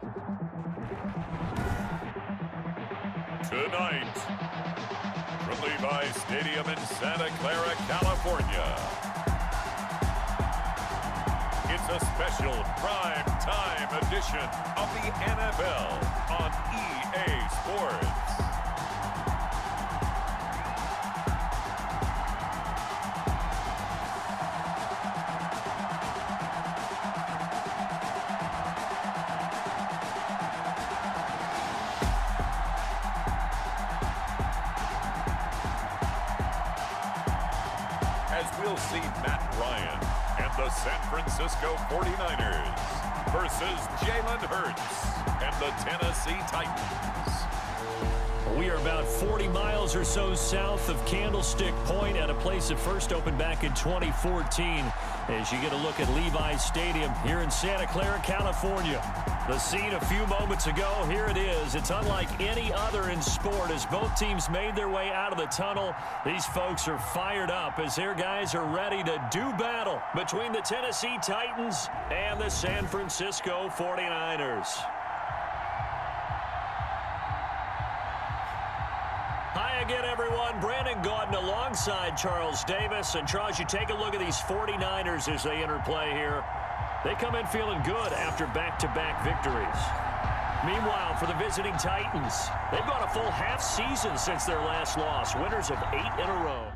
Tonight, from Levi's Stadium in Santa Clara, California, it's a special prime time edition of the NFL on EA Sports. As we'll see Matt Ryan and the San Francisco 49ers versus Jalen Hurts and the Tennessee Titans. We are about 40 miles or so south of Candlestick Point at a place that first opened back in 2014 as you get a look at Levi's Stadium here in Santa Clara, California. The scene a few moments ago, here it is. It's unlike any other in sport as both teams made their way out of the tunnel. These folks are fired up as their guys are ready to do battle between the Tennessee Titans and the San Francisco 49ers. Hi again, everyone. Brandon Gaudin alongside Charles Davis. And Charles, you take a look at these 49ers as they interplay here. They come in feeling good after back-to-back victories. Meanwhile, for the visiting Titans, they've gone a full half season since their last loss, winners of 8 in a row.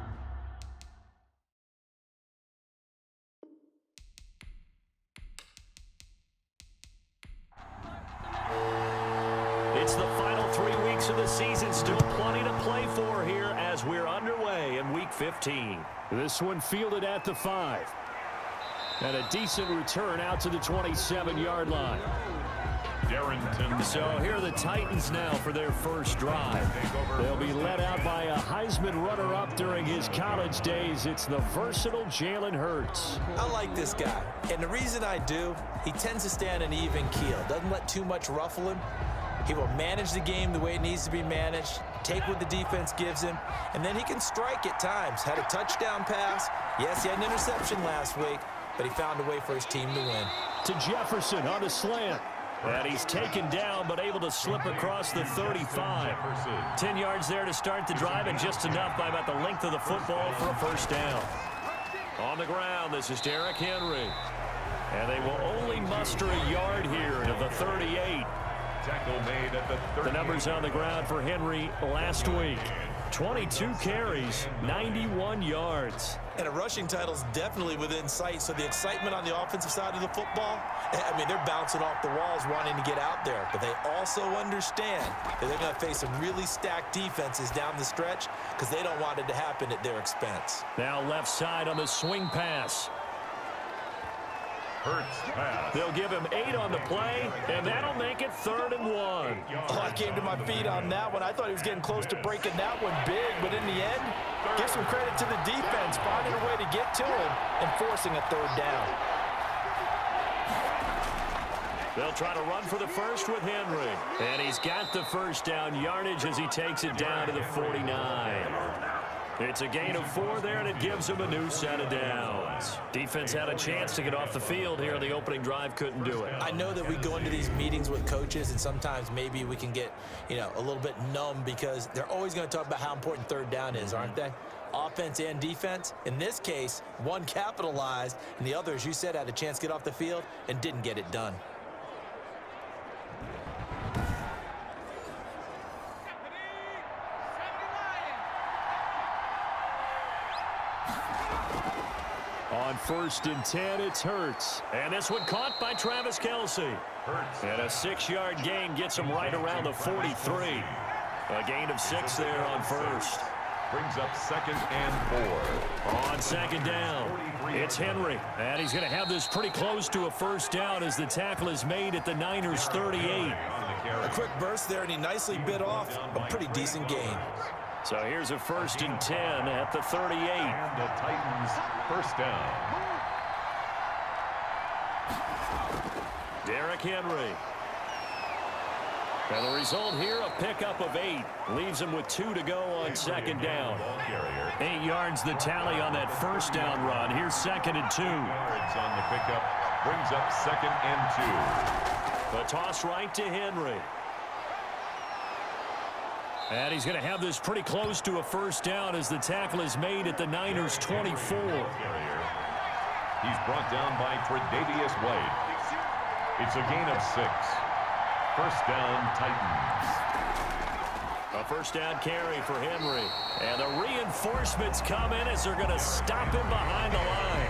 It's the final 3 weeks of the season, still plenty to play for here as we're underway in Week 15. This one fielded at the 5. And a decent return out to the 27-yard line. Darrington. So here are the Titans now for their first drive. They'll be led out by a Heisman runner-up during his college days. It's the versatile Jalen Hurts. I like this guy. And the reason I do, he tends to stay on an even keel. Doesn't let too much ruffle him. He will manage the game the way it needs to be managed, take what the defense gives him, and then he can strike at times. Had a touchdown pass. Yes, he had an interception last week, but he found a way for his team to win. To Jefferson on a slant. And he's taken down, but able to slip across the 35. 10 yards there to start the drive, and just enough by about the length of the football for a first down. On the ground, this is Derrick Henry. And they will only muster a yard here to the 38. Tackle made at the 38. The numbers on the ground for Henry last week. 22 carries, 91 yards. And a rushing title is definitely within sight, so the excitement on the offensive side of the football, I mean, they're bouncing off the walls wanting to get out there, but they also understand that they're going to face some really stacked defenses down the stretch because they don't want it to happen at their expense. Now left side on the swing pass. Hurts pass. They'll give him 8 on the play, and that'll make it 3rd and 1. Oh, I came to my feet on that one. I thought he was getting close to breaking that one big, but in the end, give some credit to the defense, finding a way to get to him and forcing a 3rd down. They'll try to run for the first with Henry. And he's got the first down yardage as he takes it down to the 49. It's a gain of 4 there, and it gives him a new set of downs. Defense had a chance to get off the field here on the opening drive, couldn't do it. I know that we go into these meetings with coaches, and sometimes maybe we can get, a little bit numb because they're always going to talk about how important 3rd down is, aren't they? Offense and defense. In this case, one capitalized, and the other, as you said, had a chance to get off the field and didn't get it done. On 1st and 10, it's Hurts. And this one caught by Travis Kelce. And a 6-yard gain gets him right around the 43. A gain of 6 there on 1st. Brings up 2nd and 4. On 2nd down, it's Henry. And he's going to have this pretty close to a first down as the tackle is made at the Niners' 38. A quick burst there, and he nicely bit off a pretty decent gain. So here's a 1st and 10 at the 38. And the Titans' first down. Derrick Henry. And the result here, a pickup of 8. Leaves him with 2 to go on 2nd down. 8 yards the tally on that first down run. Here's 2nd and 2. Yards on the pickup. Brings up 2nd and 2. The toss right to Henry. And he's going to have this pretty close to a first down as the tackle is made at the Niners' 24. He's brought down by Tre'Davious White. It's a gain of 6. First down, Titans. A first down carry for Henry. And the reinforcements come in as they're going to stop him behind the line.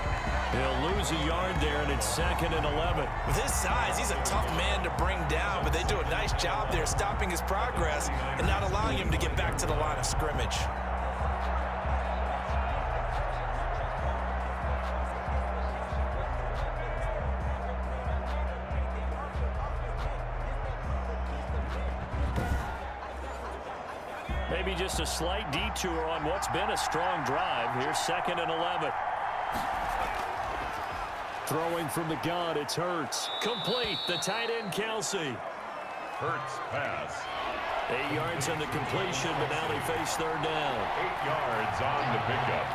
He'll lose a yard there, and it's 2nd and 11. With his size, he's a tough man to bring down, but they do a nice job there stopping his progress and not allowing him to get back to the line of scrimmage. Maybe just a slight detour on what's been a strong drive. Here's 2nd and 11. Throwing from the gun, it's Hurts. Complete, the tight end, Kelsey. Hurts pass. 8 yards on the completion, but now they face 3rd down. 8 yards on the pickup.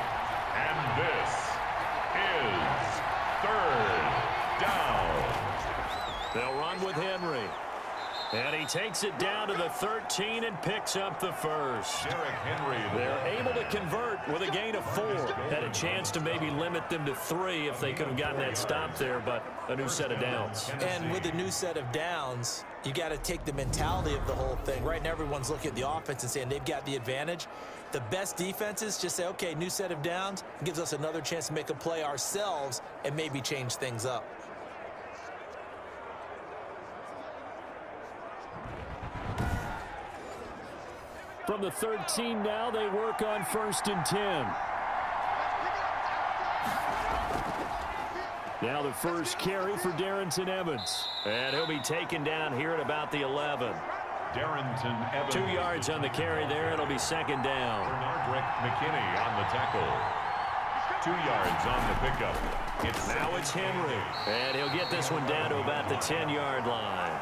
And this is 3rd down. They'll run with Henry. And he takes it down to the 13 and picks up the first. Derrick Henry. They're able to convert with a gain of 4. Had a chance to maybe limit them to 3 if they could have gotten that stop there, but a new set of downs. And with a new set of downs, you got to take the mentality of the whole thing. Right now, everyone's looking at the offense and saying they've got the advantage. The best defenses just say, okay, new set of downs. It gives us another chance to make a play ourselves and maybe change things up. From the 13 now, they work on 1st and 10. Now the first carry for Darrynton Evans. And he'll be taken down here at about the 11. Darrynton Evans. 2 yards on the carry there. It'll be 2nd down. Bernardrick McKinney on the tackle. 2 yards on the pickup. Now it's Henry. And he'll get this one down to about the 10-yard line.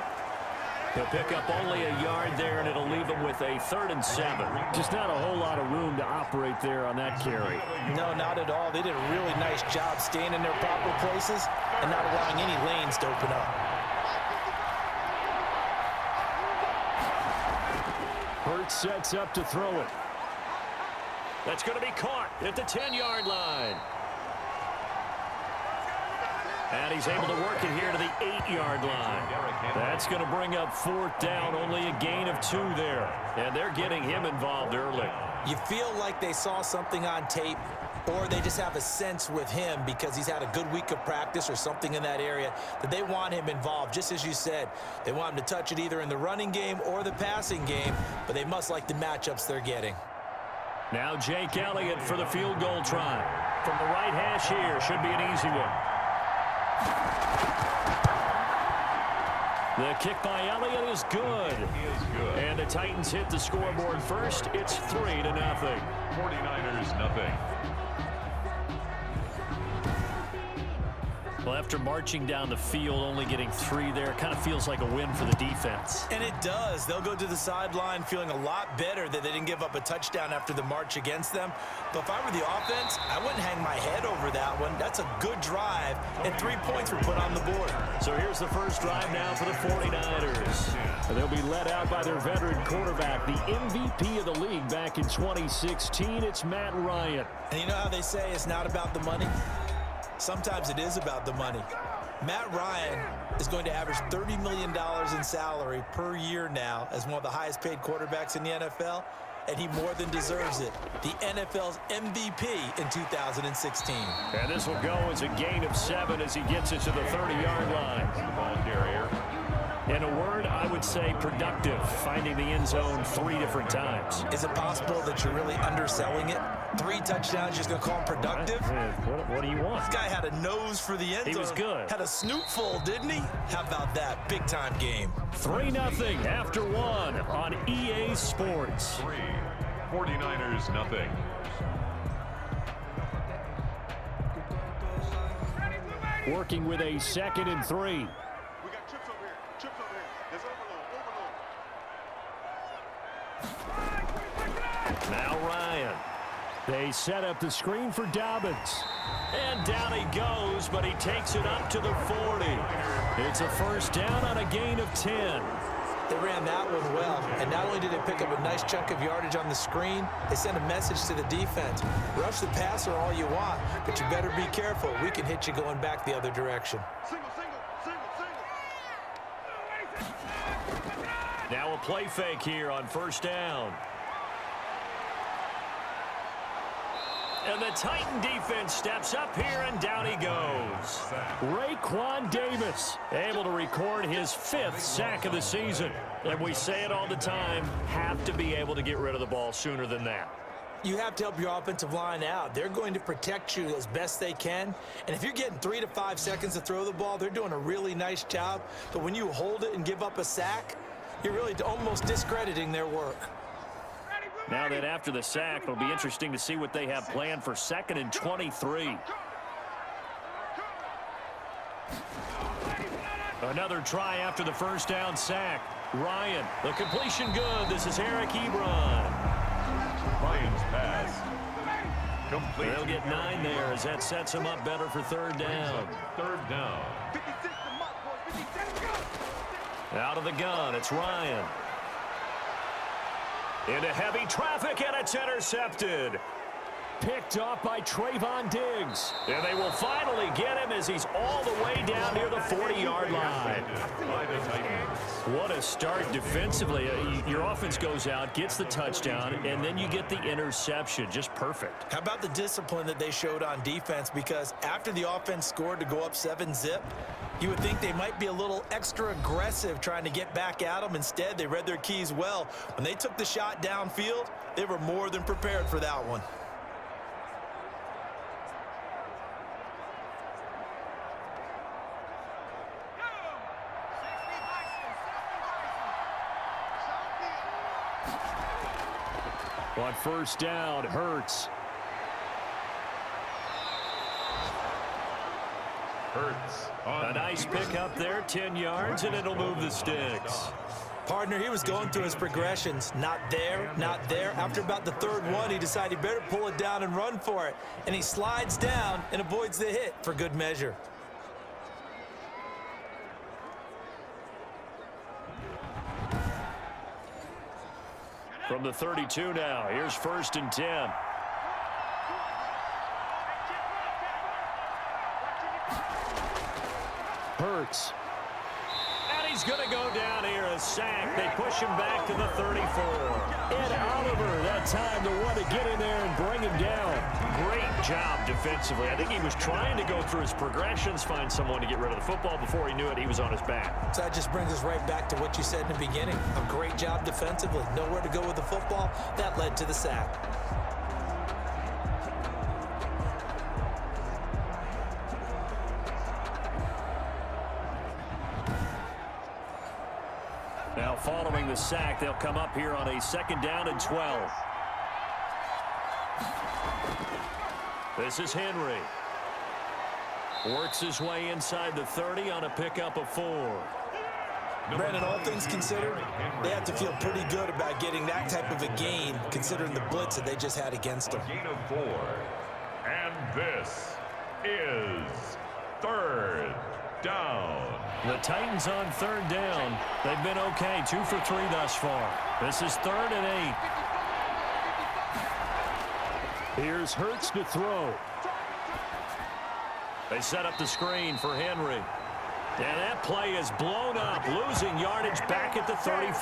He'll pick up only a yard there, and it'll leave him with a 3rd and 7. Just not a whole lot of room to operate there on that carry. No, not at all. They did a really nice job staying in their proper places and not allowing any lanes to open up. Hurts sets up to throw it. That's going to be caught at the 10-yard line. And he's able to work it here to the 8-yard line. That's going to bring up 4th down, only a gain of 2 there. And they're getting him involved early. You feel like they saw something on tape, or they just have a sense with him because he's had a good week of practice or something in that area that they want him involved. Just as you said, they want him to touch it either in the running game or the passing game, but they must like the matchups they're getting. Now Jake Elliott for the field goal try. From the right hash here, should be an easy one. The kick by Elliott is good. And the Titans hit the scoreboard first. It's 3-0. 49ers nothing. Well, after marching down the field, only getting 3 there, kind of feels like a win for the defense. And it does. They'll go to the sideline feeling a lot better that they didn't give up a touchdown after the march against them. But if I were the offense, I wouldn't hang my head over that one. That's a good drive, and 3 points were put on the board. So here's the first drive now for the 49ers. They'll be led out by their veteran quarterback, the MVP of the league back in 2016. It's Matt Ryan. And you know how they say it's not about the money? Sometimes it is about the money. Matt Ryan is going to average $30 million in salary per year now as one of the highest paid quarterbacks in the NFL, and he more than deserves it. The NFL's MVP in 2016. And this will go as a gain of 7 as he gets it to the 30-yard line. Ball carrier. In a word, I would say productive, finding the end zone 3 different times. Is it possible that you're really underselling it? 3 touchdowns, you're just going to call him productive? What do you want? This guy had a nose for the end zone. He was good. Had a snootful, didn't he? How about that? Big-time game. 3-0 after 1 on EA Sports. 3. 49ers nothing. Working with a 2nd and 3. Now Ryan. They set up the screen for Dobbins. And down he goes, but he takes it up to the 40. It's a first down on a gain of 10. They ran that one well, and not only did they pick up a nice chunk of yardage on the screen, they sent a message to the defense. Rush the passer all you want, but you better be careful. We can hit you going back the other direction. Now a play fake here on first down. And the Titan defense steps up here, and down he goes. Raekwon Davis able to record his 5th sack of the season. And we say it all the time, have to be able to get rid of the ball sooner than that. You have to help your offensive line out. They're going to protect you as best they can. And if you're getting 3 to 5 seconds to throw the ball, they're doing a really nice job. But when you hold it and give up a sack, you're really almost discrediting their work. Now that after the sack, it'll be interesting to see what they have planned for 2nd and 23. Another try after the first down sack. Ryan, the completion good. This is Eric Ebron. Ryan's pass. Complete. They'll get 9 there as that sets them up better for 3rd down. 3rd down. Out of the gun, it's Ryan. Into heavy traffic, and it's intercepted. Picked off by Trayvon Diggs. And they will finally get him as he's all the way down near the 40-yard line. What a start defensively. Your offense goes out, gets the touchdown, and then you get the interception. Just perfect. How about the discipline that they showed on defense? Because after the offense scored to go up 7-zip, you would think they might be a little extra aggressive trying to get back at them. Instead, they read their keys well. When they took the shot downfield, they were more than prepared for that one. On first down, Hurts. A nice pickup there, 10 yards, and it'll move the sticks. Partner, he was going through his progressions. Not there, not there. After about the 3rd one, he decided he better pull it down and run for it. And he slides down and avoids the hit for good measure. From the 32 now, here's 1st and 10. Hurts. And he's going to go down here, a sack. They push him back to the 34. Ed Oliver, that time the one to get in there and bring him down. Great job defensively. I think he was trying to go through his progressions, find someone to get rid of the football. Before he knew it, he was on his back. So that just brings us right back to what you said in the beginning. A great job defensively. Nowhere to go with the football. That led to the sack. Now following the sack, they'll come up here on a 2nd down and 12. This is Henry. Works his way inside the 30 on a pickup of 4. Brandon, all things considered, they have to feel pretty good about getting that type of a gain, considering the blitz that they just had against them. Gain of 4. And this is 3rd down. The Titans on 3rd down. They've been okay, 2 for 3 thus far. This is 3rd and 8. Here's Hurts to throw. They set up the screen for Henry. And that play is blown up, losing yardage back at the 35.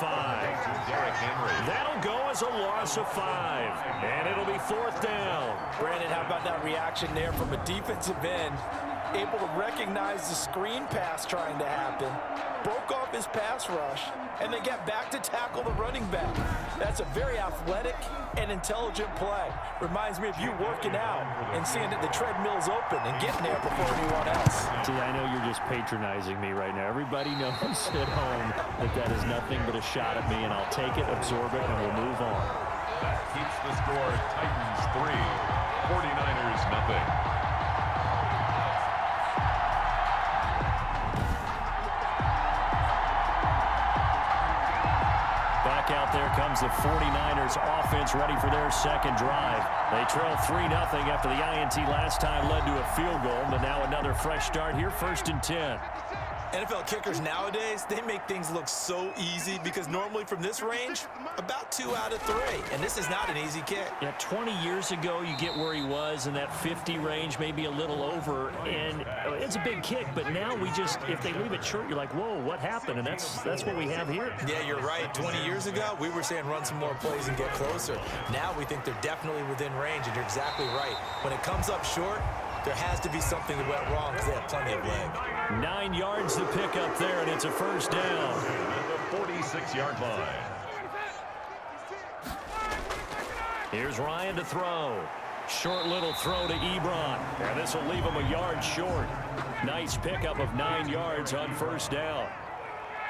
That'll go as a loss of 5. And it'll be 4th down. Brandon, how about that reaction there from a defensive end? Able to recognize the screen pass trying to happen, broke off his pass rush, and then get back to tackle the running back. That's a very athletic and intelligent play. Reminds me of you working out and seeing that the treadmill's open and getting there before anyone else. See, I know you're just patronizing me right now. Everybody knows at home that that is nothing but a shot at me, and I'll take it, absorb it, and we'll move on. That keeps the score Titans 3, 49ers nothing. back out there comes the 49ers offense ready for their second drive. They trail 3-0 after the INT last time led to a field goal, but now another fresh start here, 1st and 10. NFL kickers nowadays, they make things look so easy because normally from this range, about 2 out of 3. And this is not an easy kick. Yeah, 20 years ago, you get where he was in that 50 range, maybe a little over, and it's a big kick. But now we just, if they leave it short, you're like, whoa, what happened? And that's what we have here. Yeah, you're right. 20 years ago, we were saying run some more plays and get closer. Now we think they're definitely within range, and you're exactly right. When it comes up short, there has to be something that went wrong because they have plenty of leg. 9 yards to pick up there, and it's a first down. At the 46-yard line. Here's Ryan to throw. Short little throw to Ebron, and this will leave him a yard short. Nice pickup of 9 yards on first down.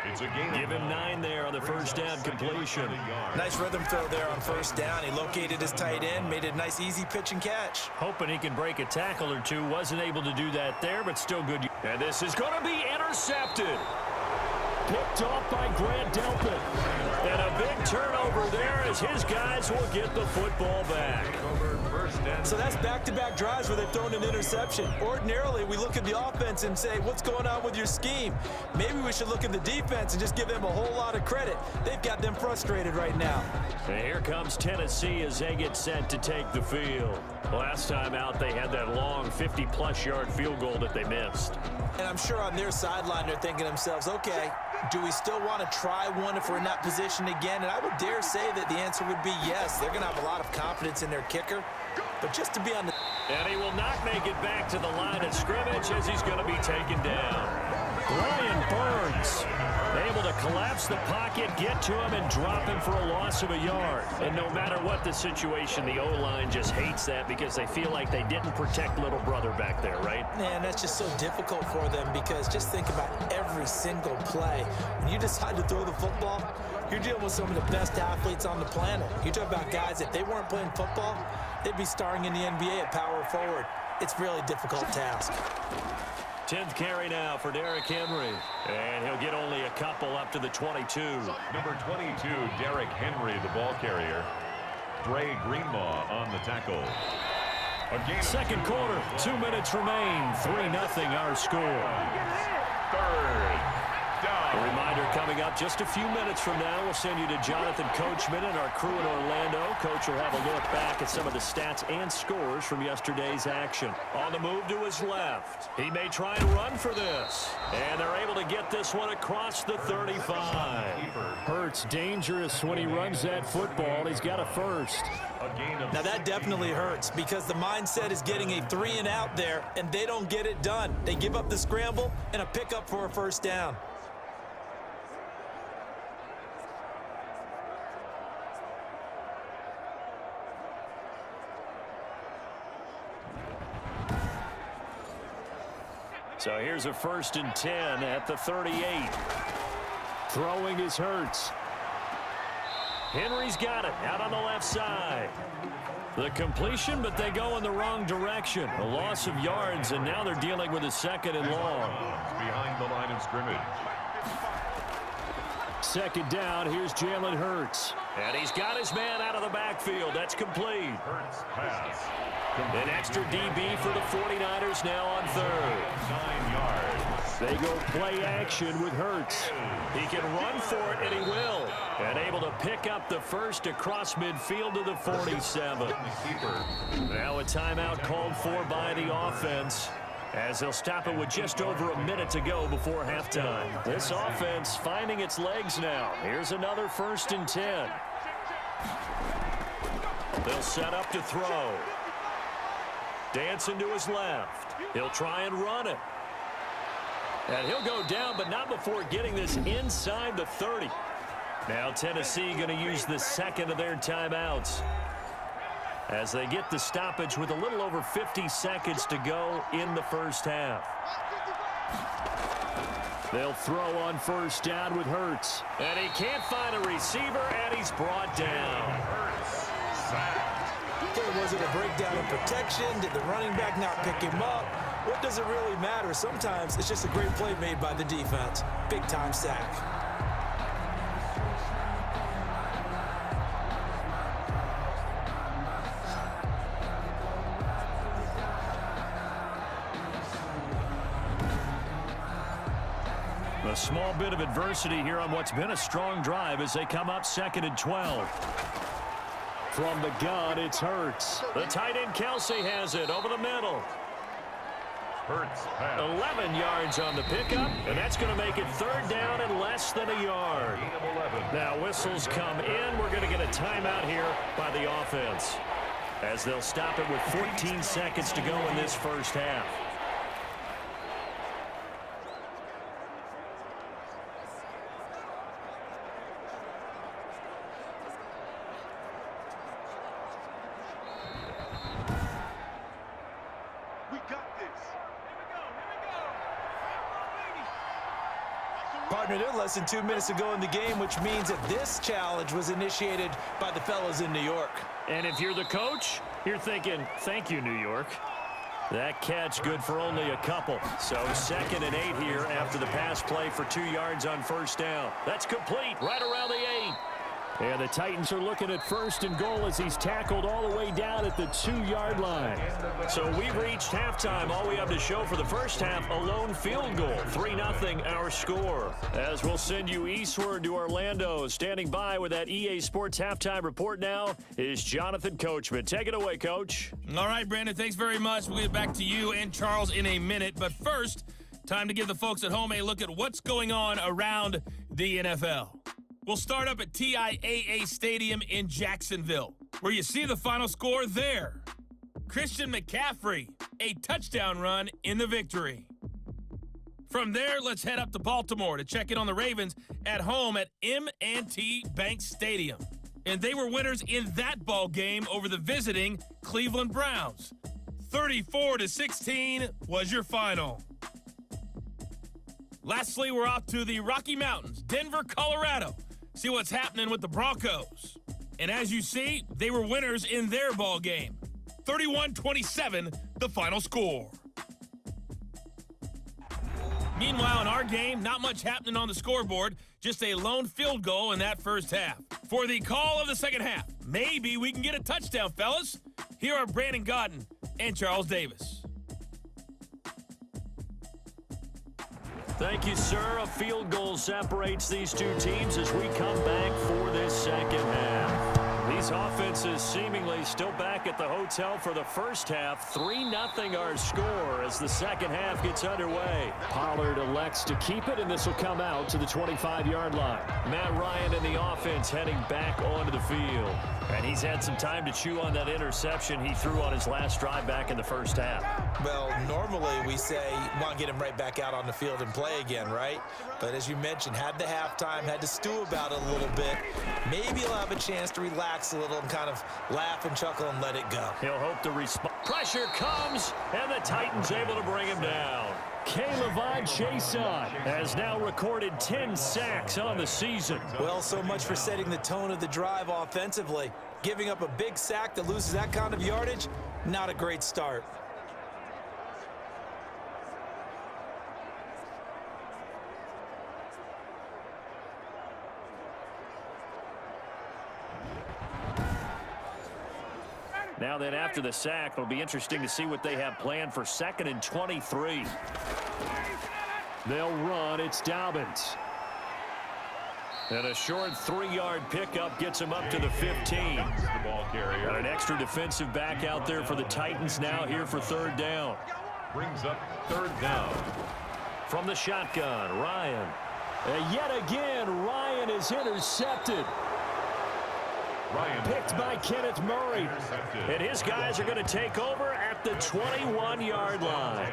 It's a gain. Give him 9 there on the first down completion. Nice rhythm throw there on first down. He located his tight end, made a nice easy pitch and catch. Hoping he can break a tackle or two. Wasn't able to do that there, but still good. And this is going to be intercepted. Picked off by Grant Delpit. And a big turnover there as his guys will get the football back. So that's back-to-back drives where they've thrown an interception. Ordinarily, we look at the offense and say, what's going on with your scheme? Maybe we should look at the defense and just give them a whole lot of credit. They've got them frustrated right now. And here comes Tennessee as they get set to take the field. Last time out, they had that long 50-plus yard field goal that they missed. And I'm sure on their sideline, they're thinking to themselves, okay, do we still want to try one if we're in that position again? And I would dare say that the answer would be yes. They're going to have a lot of confidence in their kicker. But just to be on the... And he will not make it back to the line of scrimmage as he's going to be taken down. Brian Burns able to collapse the pocket, get to him, and drop him for a loss of a yard. And no matter what the situation, the O-line just hates that because they feel like they didn't protect little brother back there, right? Man, that's just so difficult for them because just think about every single play. When you decide to throw the football, you're dealing with some of the best athletes on the planet. You talk about guys, if they weren't playing football, they'd be starring in the NBA at power forward. It's a really difficult task. 10th carry now for Derrick Henry. And he'll get only a couple up to the 22. Number 22, Derrick Henry, the ball carrier. Dre Greenlaw on the tackle. Second quarter, 2 minutes remain. 3-0 our score. Third down. A reminder coming up just a few minutes from now. We'll send you to Jonathan Coachman and our crew in Orlando. Coach will have a look back at some of the stats and scores from yesterday's action. On the move to his left. He may try and run for this. And they're able to get this one across the 35. Hurts dangerous when he runs that football. He's got a first. Now that definitely hurts because the mindset is getting a 3-and-out there, and they don't get it done. They give up the scramble and a pickup for a first down. So here's a 1st and 10 at the 38. Throwing is Hurts. Henry's got it out on the left side. The completion, but they go in the wrong direction. A loss of yards, and now they're dealing with a 2nd and long. Behind the line of scrimmage. 2nd down, here's Jalen Hurts. And he's got his man out of the backfield. That's complete. Hurts pass. An extra DB for the 49ers now on 3rd. 9 yards. They go play action with Hurts. He can run for it, and he will. And able to pick up the first across midfield to the 47. Now a timeout called for by the offense, as they'll stop it with just over a minute to go before halftime. This offense finding its legs now. Here's another 1st and 10. They'll set up to throw. Dancing to his left. He'll try and run it. And he'll go down, but not before getting this inside the 30. Now Tennessee going to use the 2nd of their timeouts as they get the stoppage with a little over 50 seconds to go in the first half. They'll throw on 1st down with Hurts. And he can't find a receiver, and he's brought down. Hurts sacked. Was it a breakdown in protection? Did the running back not pick him up? What does it really matter? Sometimes it's just a great play made by the defense. Big-time sack. A small bit of adversity here on what's been a strong drive as they come up 2nd and 12. From the gun, it's Hurts. The tight end Kelsey has it over the middle. Hurts pass. 11 yards on the pickup, and that's going to make it 3rd down and less than a yard. Now whistles come in. We're going to get a timeout here by the offense, as they'll stop it with 14 seconds to go in this first half. Partner, they're less than 2 minutes to go in the game, which means that this challenge was initiated by the fellas in New York. And if you're the coach, you're thinking, thank you, New York. That catch good for only a couple. So 2nd and 8 here after the pass play for 2 yards on 1st down. That's complete right around the 8. And the Titans are looking at 1st and goal as he's tackled all the way down at the 2-yard line. So we've reached halftime. All we have to show for the first half, a lone field goal. 3-0 our score. As we'll send you eastward to Orlando. Standing by with that EA Sports halftime report now is Jonathan Coachman. Take it away, Coach. All right, Brandon, thanks very much. We'll get back to you and Charles in a minute. But first, time to give the folks at home a look at what's going on around the NFL. We'll start up at TIAA Stadium in Jacksonville, where you see the final score there. Christian McCaffrey, a touchdown run in the victory. From there, let's head up to Baltimore to check in on the Ravens at home at M&T Bank Stadium. And they were winners in that ball game over the visiting Cleveland Browns. 34-16 was your final. Lastly, we're off to the Rocky Mountains, Denver, Colorado. See what's happening with the Broncos. And as you see, they were winners in their ball game. 31-27, the final score. Meanwhile, in our game, not much happening on the scoreboard, just a lone field goal in that first half. For the call of the second half, maybe we can get a touchdown, fellas. Here are Brandon Gaudin and Charles Davis. Thank you, sir. A field goal separates these two teams as we come back for this second half. These offenses seemingly still back at the hotel for the first half. 3-0 our score as the second half gets underway. Pollard elects to keep it, and this will come out to the 25-yard line. Matt Ryan in the offense heading back onto the field. And he's had some time to chew on that interception he threw on his last drive back in the first half. Well, normally we say, want to get him right back out on the field and play again, right? But as you mentioned, had the halftime, had to stew about it a little bit. Maybe he'll have a chance to relax a little and kind of laugh and chuckle and let it go. He'll hope to respond. Pressure comes, and the Titans able to bring him down. K'Lavon Chaisson has now recorded 10 sacks on the season. Well, so much for setting the tone of the drive offensively. Giving up a big sack that loses that kind of yardage, not a great start. Now then, after the sack, it'll be interesting to see what they have planned for 2nd and 23. They'll run. It's Dobbins. And a short 3-yard pickup gets him up to the 15. The ball carrier. Got an extra defensive back out there for the Titans now here for 3rd down. Brings up 3rd down. From the shotgun, Ryan. And yet again, Ryan is intercepted. Ryan Picked by Kenneth Murray. And his guys are going to take over at the 21-yard line.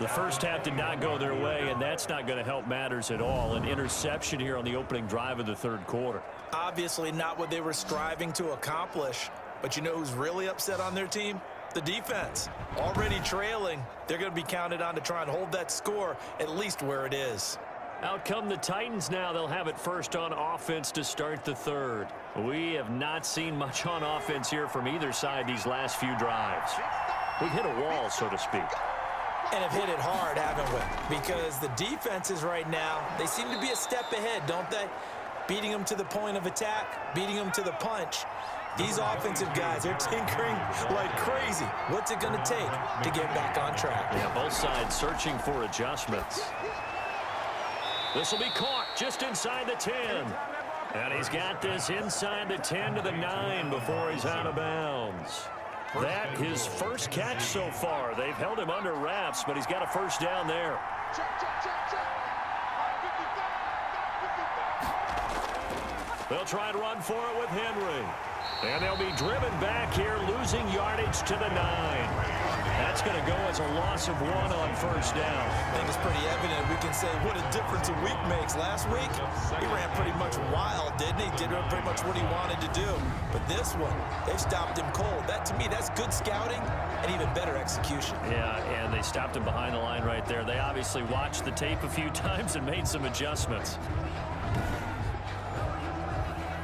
The first half did not go their way, and that's not going to help matters at all. An interception here on the opening drive of the 3rd quarter. Obviously not what they were striving to accomplish. But you know who's really upset on their team? The defense. Already trailing. They're going to be counted on to try and hold that score at least where it is. Out come the Titans now. They'll have it first on offense to start the 3rd. We have not seen much on offense here from either side these last few drives. We've hit a wall, so to speak. And have hit it hard, haven't we? Because the defenses right now, they seem to be a step ahead, don't they? Beating them to the point of attack, beating them to the punch. These offensive guys, they're tinkering like crazy. What's it going to take to get back on track? Yeah, both sides searching for adjustments. This will be caught just inside the 10. And he's got this inside the 10 to the 9 before he's out of bounds. That his first catch so far. They've held him under wraps, but he's got a first down there. They'll try and run for it with Henry. And they'll be driven back here, losing yardage to the 9. That's going to go as a loss of 1 on first down. I think it's pretty evident. We can say what a difference a week makes. Last week, he ran pretty much wild, didn't he? Did pretty much what he wanted to do. But this one, they stopped him cold. That, to me, that's good scouting and even better execution. Yeah, and they stopped him behind the line right there. They obviously watched the tape a few times and made some adjustments.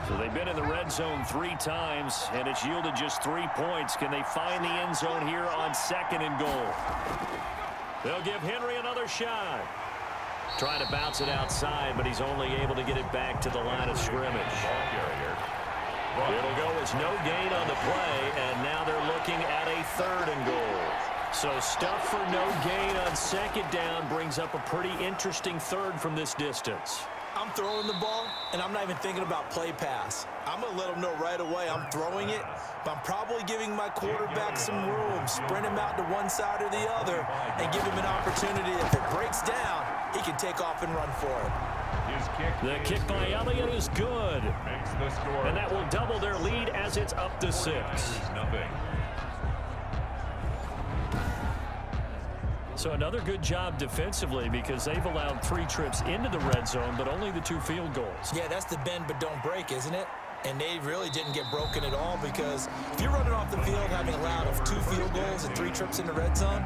So they've been in the red zone 3 times, and it's yielded just 3 points. Can they find the end zone here on 2nd and goal? They'll give Henry another shot. Trying to bounce it outside, but he's only able to get it back to the line of scrimmage. It'll go as no gain on the play, and now they're looking at a 3rd and goal. So stuff for no gain on 2nd down brings up a pretty interesting 3rd from this distance. I'm throwing the ball, and I'm not even thinking about play pass. I'm going to let them know right away I'm throwing it, but I'm probably giving my quarterback some room, sprint him out to one side or the other, and give him an opportunity. If it breaks down, he can take off and run for it. The kick by Elliott is good, and that will double their lead as it's up to 6. So another good job defensively because they've allowed 3 trips into the red zone, but only the 2 field goals. Yeah, that's the bend but don't break, isn't it? And they really didn't get broken at all because if you're running off the field having allowed 2 field goals and 3 trips in the red zone,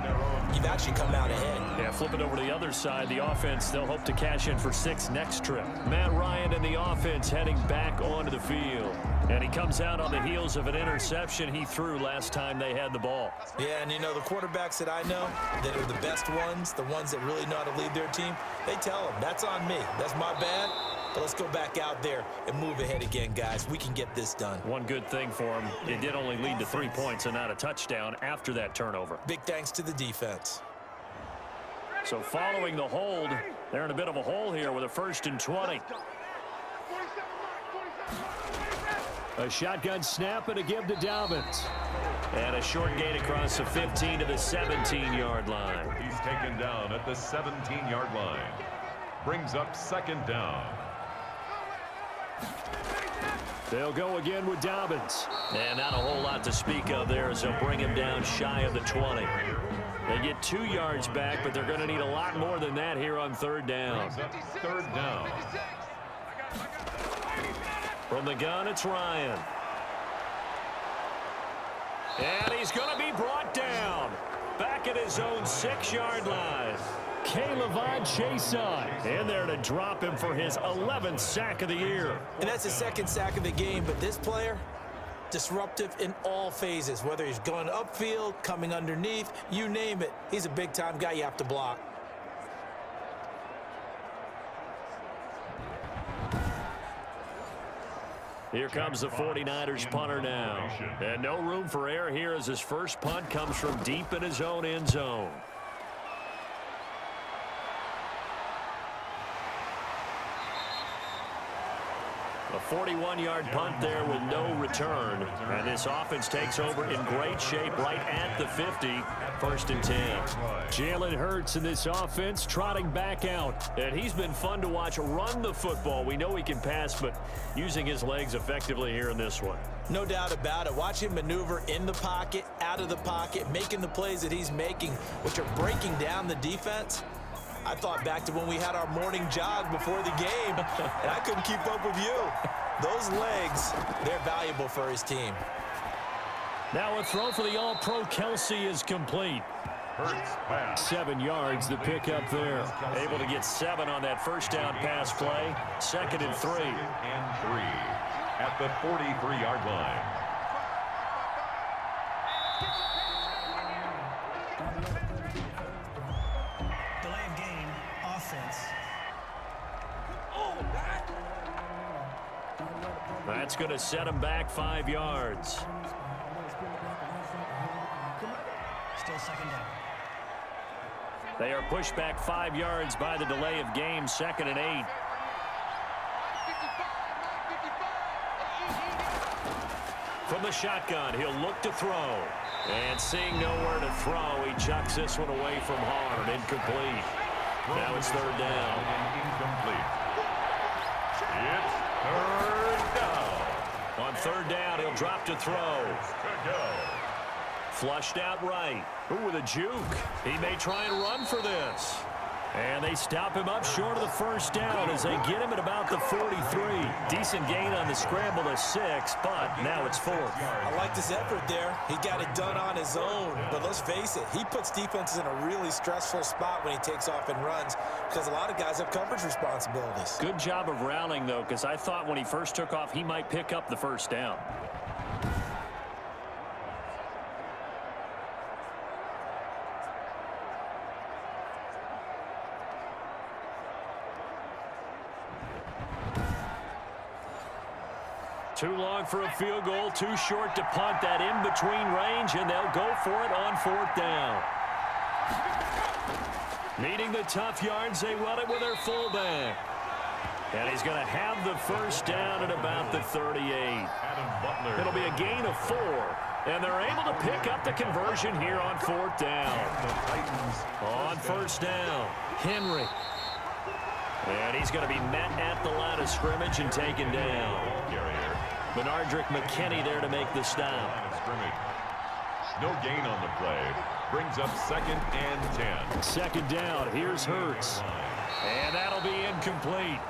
you've actually come out ahead. Yeah, flip it over to the other side. The offense, they'll hope to cash in for 6 next trip. Matt Ryan and the offense heading back onto the field. And he comes out on the heels of an interception he threw last time they had the ball. Yeah, and you know, the quarterbacks that I know that are the best ones, the ones that really know how to lead their team, they tell them, that's on me. That's my bad. But let's go back out there and move ahead again, guys. We can get this done. One good thing for him, it did only lead to 3 points and not a touchdown after that turnover. Big thanks to the defense. So following the hold, they're in a bit of a hole here with a 1st and 20. A shotgun snap and a give to Dobbins. And a short gain across the 15 to the 17-yard line. He's taken down at the 17-yard line. Brings up 2nd down. They'll go again with Dobbins. And not a whole lot to speak of there as they'll bring him down shy of the 20. They get 2 yards back, but they're going to need a lot more than that here on 3rd down. 3rd down. From the gun, it's Ryan. And he's going to be brought down. Back at his own 6-yard line. K'Lavon Chaisson in there to drop him for his 11th sack of the year. And that's his 2nd sack of the game, but this player, disruptive in all phases, whether he's going upfield, coming underneath, you name it. He's a big-time guy you have to block. Here comes the 49ers punter now. And no room for error here as his first punt comes from deep in his own end zone. A 41-yard punt there with no return. And this offense takes over in great shape right at the 50. 1st and 10. Jalen Hurts in this offense trotting back out. And he's been fun to watch run the football. We know he can pass, but using his legs effectively here in this one. No doubt about it. Watch him maneuver in the pocket, out of the pocket, making the plays that he's making, which are breaking down the defense. I thought back to when we had our morning jog before the game, and I couldn't keep up with you. Those legs, they're valuable for his team. Now a throw for the All-Pro Kelce is complete. 7 yards the pick up there. Able to get 7 on that 1st down pass play. 2nd and 3. And 3 at the 43-yard line. That's going to set him back 5 yards. Still 2nd down. They are pushed back 5 yards by the delay of game, 2nd and 8. From the shotgun, he'll look to throw. And seeing nowhere to throw, he chucks this one away from hard. Incomplete. Now it's 3rd down. Incomplete. It's 3rd down. On 3rd down, he'll drop to throw. To go. Flushed out right. Ooh, with a juke. He may try and run for this. And they stop him up short of the 1st down as they get him at about the 43. Decent gain on the scramble to 6, but now it's 4th. I like this effort there. He got it done on his own. But let's face it, he puts defenses in a really stressful spot when he takes off and runs because a lot of guys have coverage responsibilities. Good job of rallying, though, because I thought when he first took off, he might pick up the 1st down. Too long for a field goal, too short to punt. That in-between range, and they'll go for it on 4th down. Needing the tough yards, they run it with their fullback. And he's going to have the 1st down at about the 38. It'll be a gain of 4. And they're able to pick up the conversion here on 4th down. On 1st down, Henry. And he's going to be met at the line of scrimmage and taken down. Benardrick McKinney there to make the stop. No gain on the play. Brings up 2nd and 10. 2nd down. Here's Hurts. And that'll be incomplete.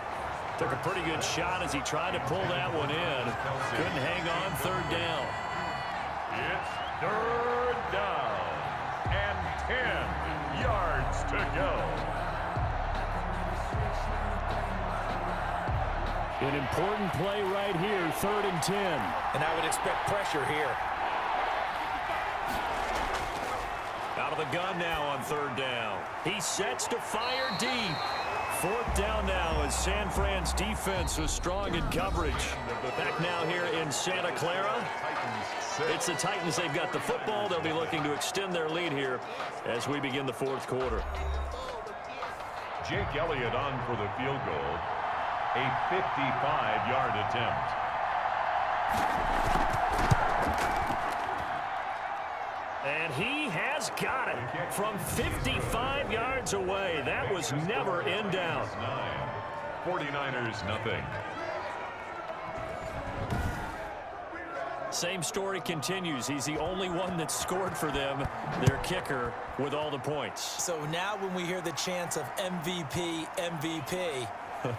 Took a pretty good shot as he tried to pull that one in. Couldn't hang on. 3rd down. It's 3rd down. And 10 yards to go. An important play right here, 3rd and 10. And I would expect pressure here. Out of the gun now on 3rd down. He sets to fire deep. 4th down now as San Fran's defense was strong in coverage. Back now here in Santa Clara. It's the Titans. They've got the football. They'll be looking to extend their lead here as we begin the 4th quarter. Jake Elliott on for the field goal. A 55-yard attempt. And he has got it from 55 yards away. That was never in doubt. 49ers nothing. Same story continues. He's the only one that scored for them, their kicker, with all the points. So now when we hear the chants of MVP, MVP,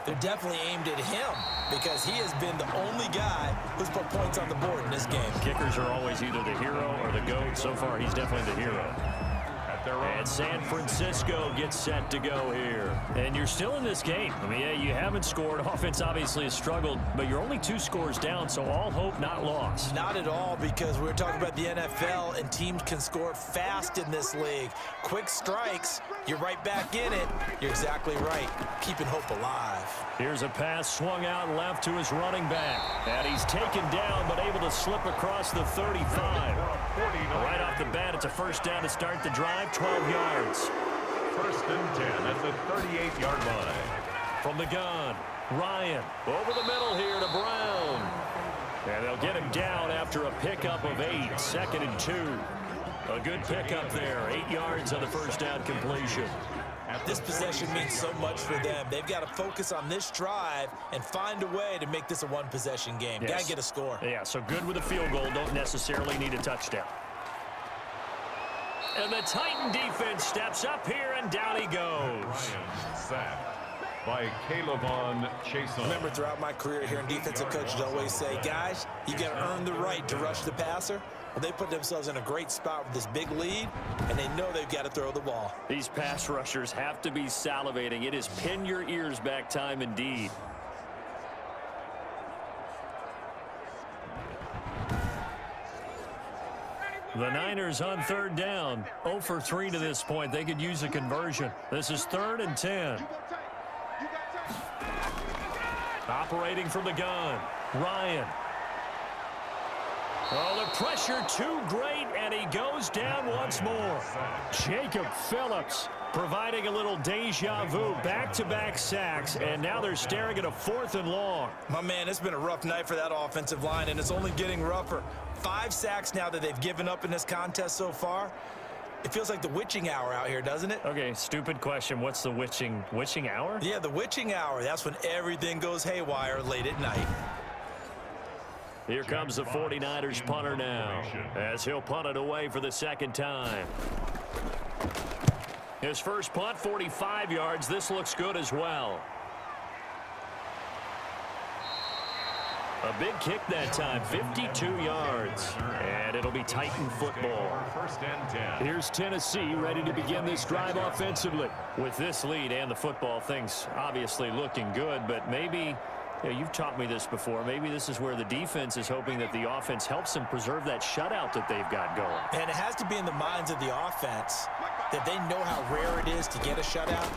they're definitely aimed at him because he has been the only guy who's put points on the board in this game. Kickers are always either the hero or the GOAT. So far, he's definitely the hero. And San Francisco gets set to go here. And you're still in this game. I mean, yeah, you haven't scored. Offense obviously has struggled, but you're only 2 scores down, so all hope not lost. Not at all, because we're talking about the NFL, and teams can score fast in this league. Quick strikes, you're right back in it. You're exactly right. Keeping hope alive. Here's a pass swung out left to his running back. And he's taken down, but able to slip across the 35. Right off the bat, it's a 1st down to start the drive, 12 yards. 1st and 10 at the 38-yard line. From the gun, Ryan over the middle here to Brown. And they'll get him down after a pickup of 8, 2nd and 2. A good pickup there, 8 yards on the 1st down completion. This possession means so much for them. They've got to focus on this drive and find a way to make this a one-possession game. Yes. Got to get a score. Yeah, so good with a field goal. Don't necessarily need a touchdown. And the Titan defense steps up here, and down he goes. Ryan sacked by K'Lavon Chaisson. Remember, throughout my career here in defensive coach, I'd always say, guys, you got to earn the right to rush the passer. Well, they put themselves in a great spot with this big lead, and they know they've got to throw the ball. These pass rushers have to be salivating. It is pin your ears back time indeed. The Niners on 3rd down. 0 for 3 to this point. They could use a conversion. This is 3rd and 10. Operating from the gun, Ryan. Oh, the pressure too great, and he goes down once more. Jacob Phillips providing a little deja vu, back-to-back sacks, and now they're staring at a 4th and long. My man, it's been a rough night for that offensive line, and it's only getting rougher. 5 sacks now that they've given up in this contest so far. It feels like the witching hour out here, doesn't it? Okay, stupid question. What's the witching hour? Yeah, the witching hour. That's when everything goes haywire late at night. Here comes the 49ers punter now, as he'll punt it away for the 2nd time. His first punt, 45 yards. This looks good as well. A big kick that time, 52 yards. And it'll be Titan football. First and 10. Here's Tennessee ready to begin this drive offensively. With this lead and the football, things obviously looking good, but maybe, you've taught me this before, maybe this is where the defense is hoping that the offense helps them preserve that shutout that they've got going. And it has to be in the minds of the offense that they know how rare it is to get a shutout.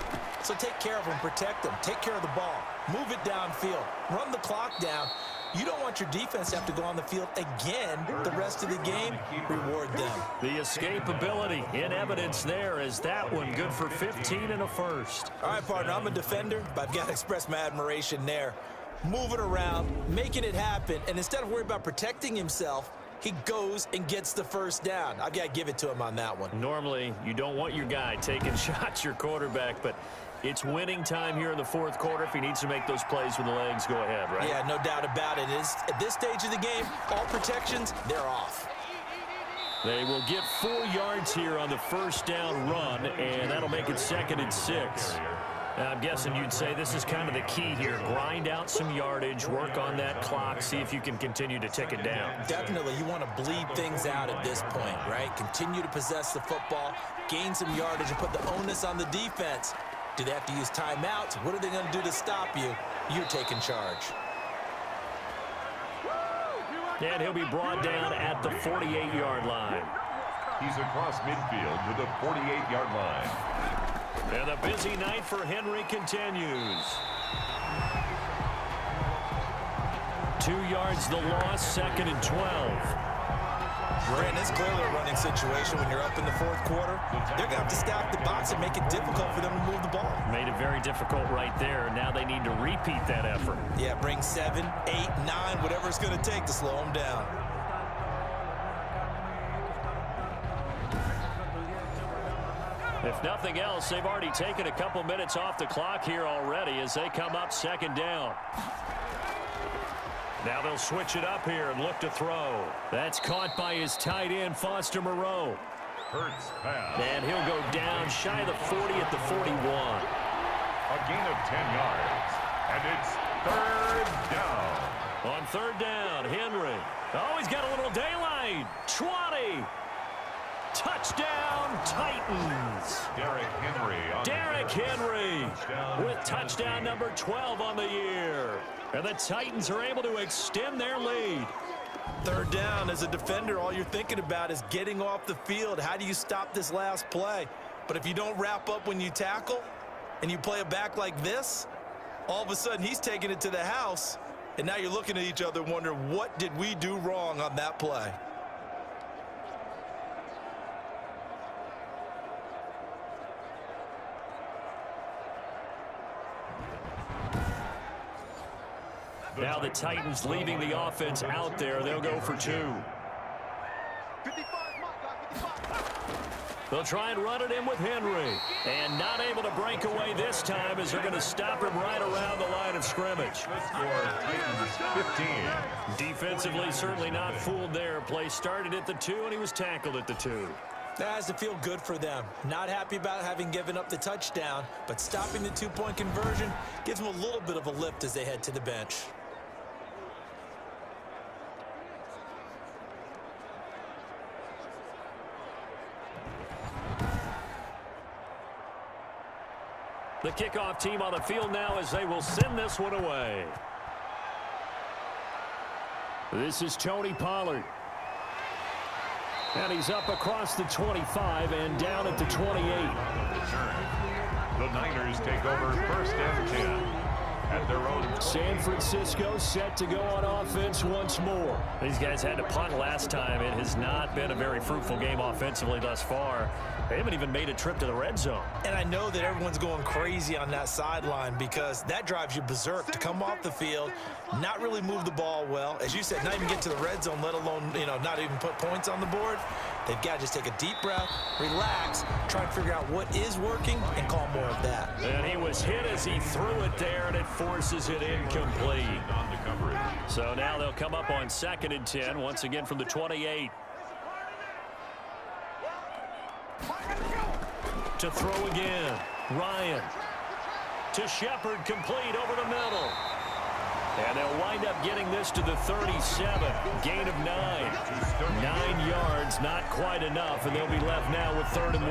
So take care of them, protect them, take care of the ball, move it downfield, run the clock down. You don't want your defense to have to go on the field again the rest of the game. Reward them. The escapability in evidence there as that one good for 15 and a first. All right, partner, I'm a defender, but I've got to express my admiration there. Moving around, making it happen, and instead of worrying about protecting himself, he goes and gets the first down. I've got to give it to him on that one. Normally, you don't want your guy taking shots, your quarterback, but it's winning time here in the 4th quarter. If he needs to make those plays with the legs, go ahead, right? Yeah, no doubt about it. At this stage of the game, all protections, they're off. They will get 4 yards here on the first down run, and that'll make it 2nd and 6. Now, I'm guessing you'd say this is kind of the key here. Grind out some yardage, work on that clock, see if you can continue to tick it down. Definitely, you want to bleed things out at this point, right? Continue to possess the football, gain some yardage, and put the onus on the defense. Do they have to use timeouts? What are they going to do to stop you? You're taking charge. And he'll be brought down at the 48-yard line. He's across midfield to the 48-yard line. And the busy night for Henry continues. 2 yards the loss, 2nd and 12. Brandon, it's clearly a running situation when you're up in the 4th quarter. They're going to have to stack the box and make it difficult for them to move the ball. Made it very difficult right there. Now they need to repeat that effort. Yeah, bring 7, 8, 9, whatever it's going to take to slow them down. If nothing else, they've already taken a couple minutes off the clock here already as they come up 2nd down. Now they'll switch it up here and look to throw. That's caught by his tight end, Foster Moreau. Hurts pass. And he'll go down shy of the 40 at the 41. A gain of 10 yards. And it's 3rd down. On 3rd down, Henry. Oh, he's got a little daylight. 20. Touchdown, Titans. Derrick Henry with touchdown number 12 on the year. And the Titans are able to extend their lead. 3rd down, as a defender, all you're thinking about is getting off the field. How do you stop this last play? But if you don't wrap up when you tackle and you play it back like this, all of a sudden he's taking it to the house, and now you're looking at each other and wondering, what did we do wrong on that play? Now the Titans leaving the offense out there. They'll go for 2. They'll try and run it in with Henry. And not able to break away this time as they're going to stop him right around the line of scrimmage. Score Titans 15. Defensively, certainly not fooled there. Play started at the 2, and he was tackled at the 2. That has to feel good for them. Not happy about having given up the touchdown, but stopping the 2-point conversion gives them a little bit of a lift as they head to the bench. The kickoff team on the field now as they will send this one away. This is Tony Pollard. And he's up across the 25 and down at the 28. The Niners take over 1st and 10. at their own. San Francisco set to go on offense once more. These guys had to punt last time. It has not been a very fruitful game offensively thus far. They haven't even made a trip to the red zone. And I know that everyone's going crazy on that sideline because that drives you berserk to come off the field, not really move the ball well. As you said, not even get to the red zone, let alone, not even put points on the board. They've got to just take a deep breath, relax, try and figure out what is working, and call more of that. And he was hit as he threw it there, and it forces it incomplete. On the coverage. So now they'll come up on 2nd and 10, once again from the 28. To throw again, Ryan. To Shepard, complete over the middle. And they'll wind up getting this to the 37. Gain of 9. 9 yards, not quite enough, and they'll be left now with 3rd and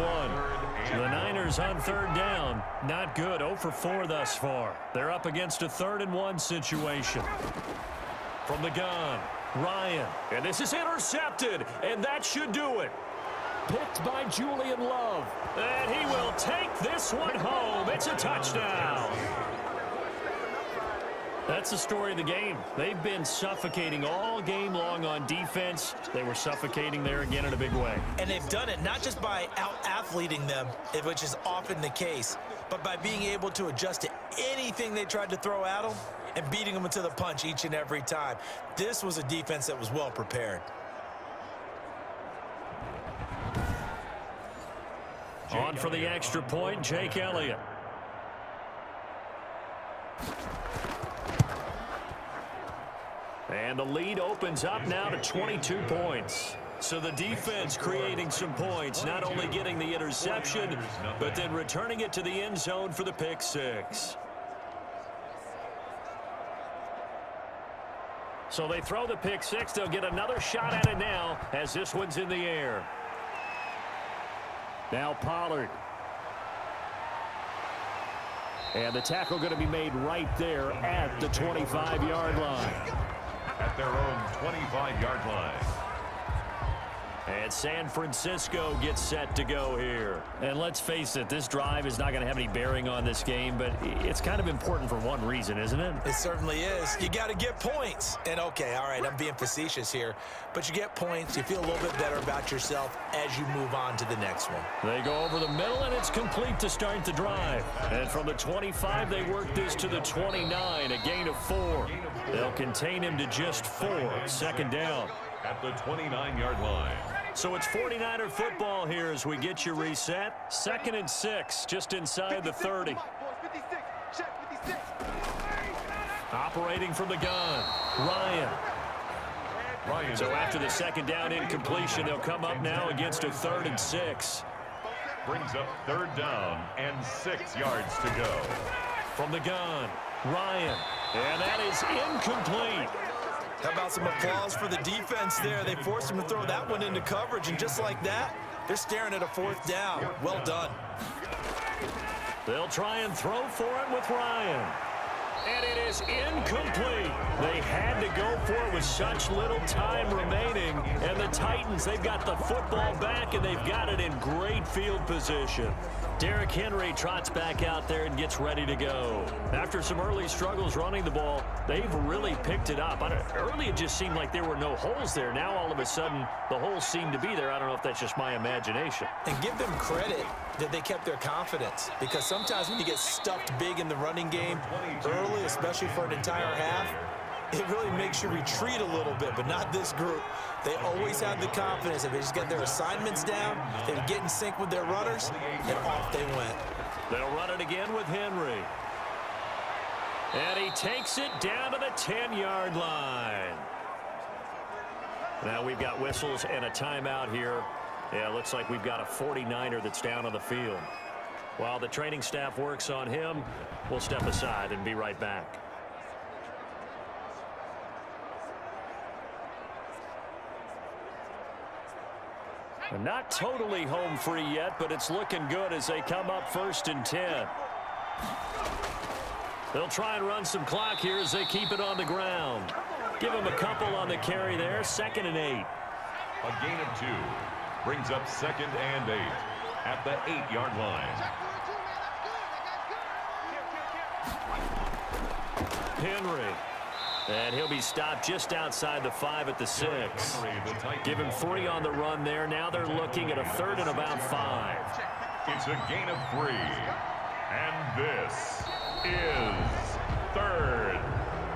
1. The Niners on 3rd down. Not good, 0 for 4 thus far. They're up against a 3rd and 1 situation. From the gun, Ryan. And this is intercepted, and that should do it. Picked by Julian Love. And he will take this one home. It's a touchdown. That's the story of the game. They've been suffocating all game long on defense. They were suffocating there again in a big way. And they've done it not just by out-athleting them, which is often the case, but by being able to adjust to anything they tried to throw at them and beating them into the punch each and every time. This was a defense that was well prepared. On for the extra point, Jake Elliott. And the lead opens up now to 22 points. So the defense creating some points, not only getting the interception, but then returning it to the end zone for the pick six. So they throw the pick six. They'll get another shot at it now as this one's in the air. Now Pollard. And the tackle going to be made right there at the 25-yard line. At their own 25-yard line. And San Francisco gets set to go here. And let's face it, this drive is not going to have any bearing on this game, but it's kind of important for one reason, isn't it? It certainly is. You got to get points. And okay, all right, I'm being facetious here, but you get points, you feel a little bit better about yourself as you move on to the next one. They go over the middle, and it's complete to start the drive. And from the 25, they work this to the 29, a gain of 4. They'll contain him to just 4, 2nd down. At the 29-yard line. So it's 49er football here as we get you reset. 2nd and 6, just inside the 30. Operating from the gun, Ryan. So after the 2nd down incompletion, they'll come up now against a 3rd and 6. Brings up 3rd down and 6 yards to go. From the gun, Ryan. And that is incomplete. How about some applause for the defense there? They forced him to throw that one into coverage, and just like that, they're staring at a 4th down. Well done. They'll try and throw for it with Ryan. And it is incomplete. They had to go for it with such little time remaining. And the Titans, they've got the football back, and they've got it in great field position. Derrick Henry trots back out there and gets ready to go. After some early struggles running the ball, they've really picked it up. Early it just seemed like there were no holes there. Now all of a sudden the holes seem to be there. I don't know if that's just my imagination. And give them credit that they kept their confidence, because sometimes when you get stuffed big in the running game early, especially for an entire half, it really makes you retreat a little bit, but not this group. They always have the confidence. If they just get their assignments down, they would get in sync with their runners, and off they went. They'll run it again with Henry. And he takes it down to the 10-yard line. Now we've got whistles and a timeout here. Yeah, it looks like we've got a 49er that's down on the field. While the training staff works on him, we'll step aside and be right back. Not totally home free yet, but it's looking good as they come up 1st and 10. They'll try and run some clock here as they keep it on the ground. Give them a couple on the carry there, 2nd and 8. A gain of 2 brings up 2nd and 8 at the 8-yard line. Henry. And he'll be stopped just outside the 5 at the 6. Give him 3 on the run there. Now they're looking at a 3rd and about 5. It's a gain of 3. And this is 3rd.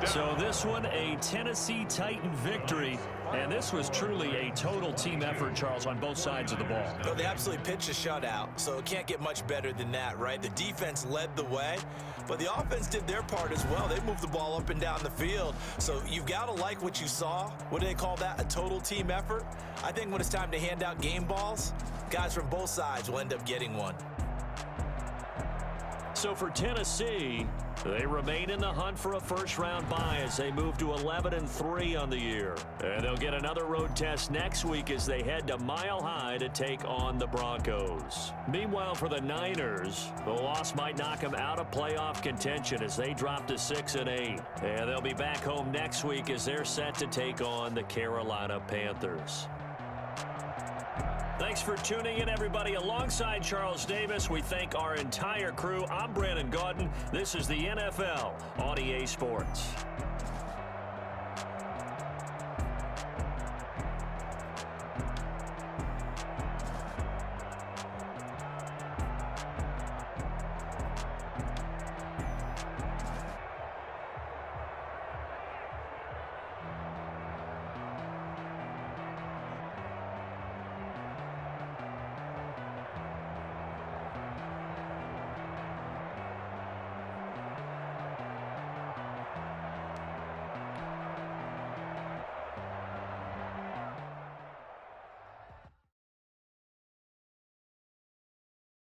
So this one, a Tennessee Titan victory. And this was truly a total team effort, Charles, on both sides of the ball. Well, they absolutely pitched a shutout, so it can't get much better than that, right? The defense led the way, but the offense did their part as well. They moved the ball up and down the field, so you've got to like what you saw. What do they call that? A total team effort? I think when it's time to hand out game balls, guys from both sides will end up getting one. So for Tennessee, they remain in the hunt for a first-round bye as they move to 11-3 on the year. And they'll get another road test next week as they head to Mile High to take on the Broncos. Meanwhile, for the Niners, the loss might knock them out of playoff contention as they drop to 6-8. And they'll be back home next week as they're set to take on the Carolina Panthers. Thanks for tuning in, everybody. Alongside Charles Davis, we thank our entire crew. I'm Brandon Gaudin. This is the NFL on EA Sports.